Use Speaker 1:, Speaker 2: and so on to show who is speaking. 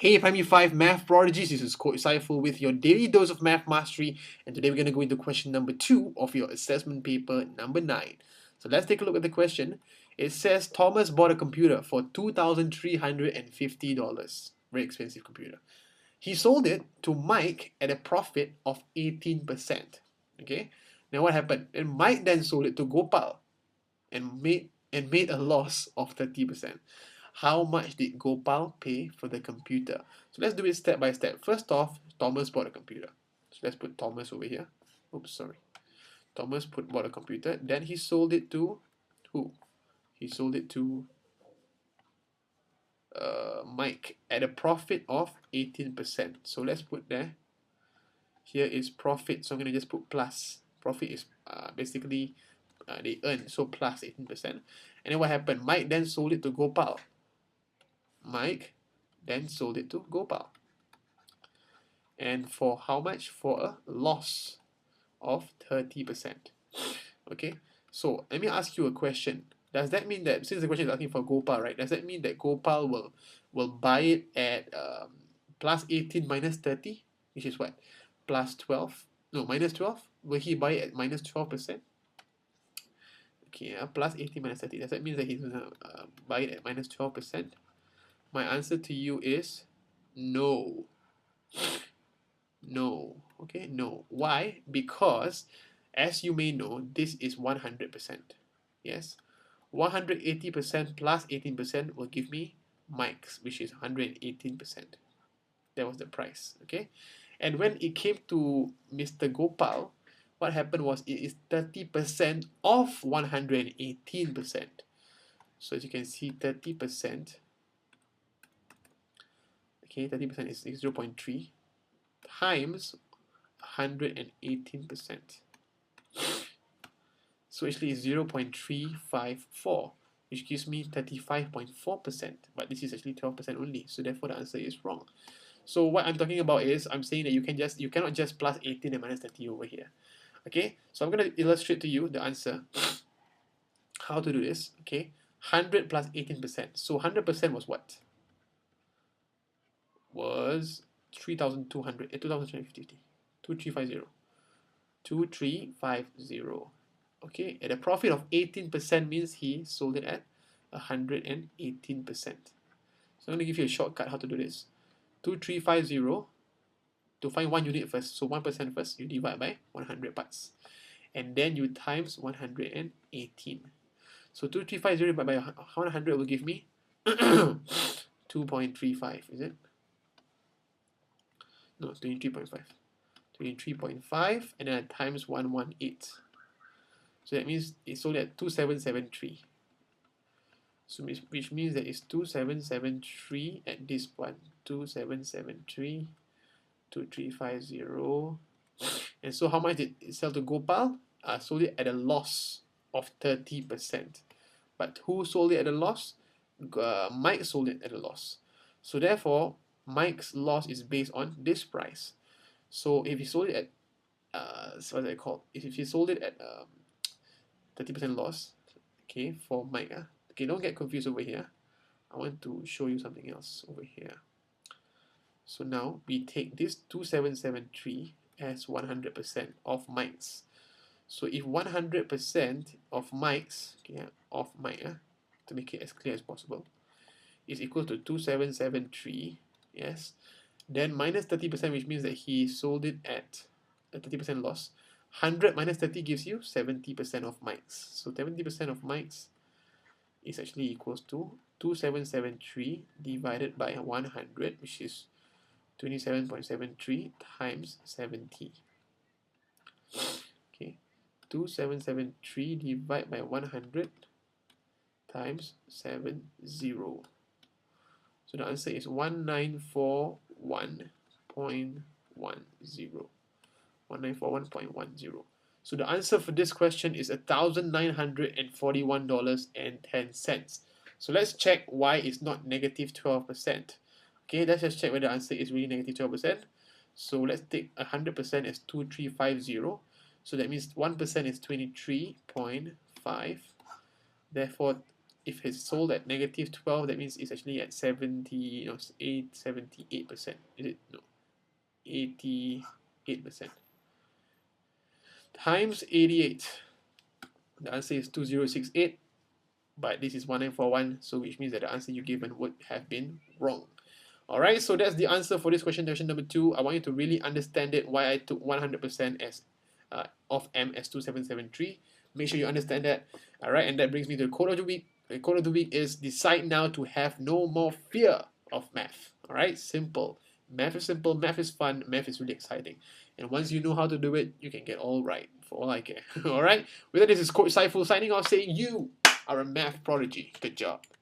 Speaker 1: Hey Primary 5 Math Prodigies, this is Coach Saiful with your daily dose of math mastery, and today we're going to go into question number 2 of your assessment paper number 9. So let's take a look at the question. It says Thomas bought a computer for $2,350. Very expensive computer. He sold it to Mike at a profit of 18%. Okay? Now what happened? And Mike then sold it to Gopal and made a loss of 30%. How much did Gopal pay for the computer? So let's do it step by step. First off, Thomas bought a computer. So let's put Thomas over here. Oops, sorry. Thomas bought a computer. Then he sold it to who? He sold it to Mike at a profit of 18%. So let's put there. Here is profit. So I'm going to just put plus. Profit is basically they earn, so plus 18%. And then what happened? Mike then sold it to Gopal. Mike then sold it to Gopal. And for how much? For a loss of 30%. Okay, so let me ask you a question. Does that mean that, since the question is asking for Gopal, right? Does that mean that Gopal will buy it at plus 18 minus 30, which is what? Plus 12? No, minus 12? Will he buy it at minus 12%? Okay, plus 18 minus 30. Does that mean that he's going to buy it at minus 12%? My answer to you is no. No. Okay, no. Why? Because, as you may know, this is 100%. Yes? 180% plus 18% will give me Mike's, which is 118%. That was the price. Okay? And when it came to Mr. Gopal, what happened was it is 30% of 118%. So as you can see, 30%. Okay, 30% is 0.3 times 118%. So actually it's 0.354, which gives me 35.4%, but this is actually 12% only, so therefore the answer is wrong. So what I'm talking about is, I'm saying that you cannot just plus 18 and minus 30 over here. Okay, so I'm going to illustrate to you the answer, how to do this. Okay, 100 plus 18%. So 100% was what? Was 3,200, 2,350. 2350. 2350. Okay, at a profit of 18% means he sold it at 118%. So I'm going to give you a shortcut how to do this. 2350, to find one unit first, so 1% first, you divide by 100 parts. And then you times 118. So 2350 divided by 100 will give me 2.35, is it? No, 23.5. 23.5, and then I times 118. So that means it's sold at 2773. So which means that it's 2773 at this point. 2773, 2350. And so how much did it sell to Gopal? Sold it at a loss of 30%. But who sold it at a loss? Mike sold it at a loss. So therefore, Mike's loss is based on this price. So if he sold it at, what's that called? If he sold it at 30% loss, okay, for Mike. Okay, don't get confused over here. I want to show you something else over here. So now we take this 2773 as 100% of Mike's. So if 100% of Mike's, okay, of Mike, to make it as clear as possible, is equal to 2773, yes, then minus 30%, which means that he sold it at a 30% loss. 100 minus 30 gives you 70% of Mike's. So 70% of Mike's is actually equals to 2773 divided by 100, which is 27.73 times 70. Okay, 2773 divided by 100 times 70. So the answer is 1941.10. 1941.10. So the answer for this question is $1,941.10. So let's check why it's not negative 12%. Okay, let's just check whether the answer is really negative 12%. So let's take 100% as 2350. So that means 1% is 23.5. Therefore, if it's sold at negative 12, that means it's actually at 78%. Is it? No, 88%. Times 88. The answer is 2068, but this is 1941, so which means that the answer you given would have been wrong. Alright, so that's the answer for this question number 2. I want you to really understand it, why I took 100% as of M as 2773. Make sure you understand that. Alright, and that brings me to the quote of the week. The quote of the week is, decide now to have no more fear of math. Alright, simple. Math is simple, math is fun, math is really exciting. And once you know how to do it, you can get all right, for all I care. Alright, with that, this is Coach Saiful signing off, saying you are a math prodigy. Good job.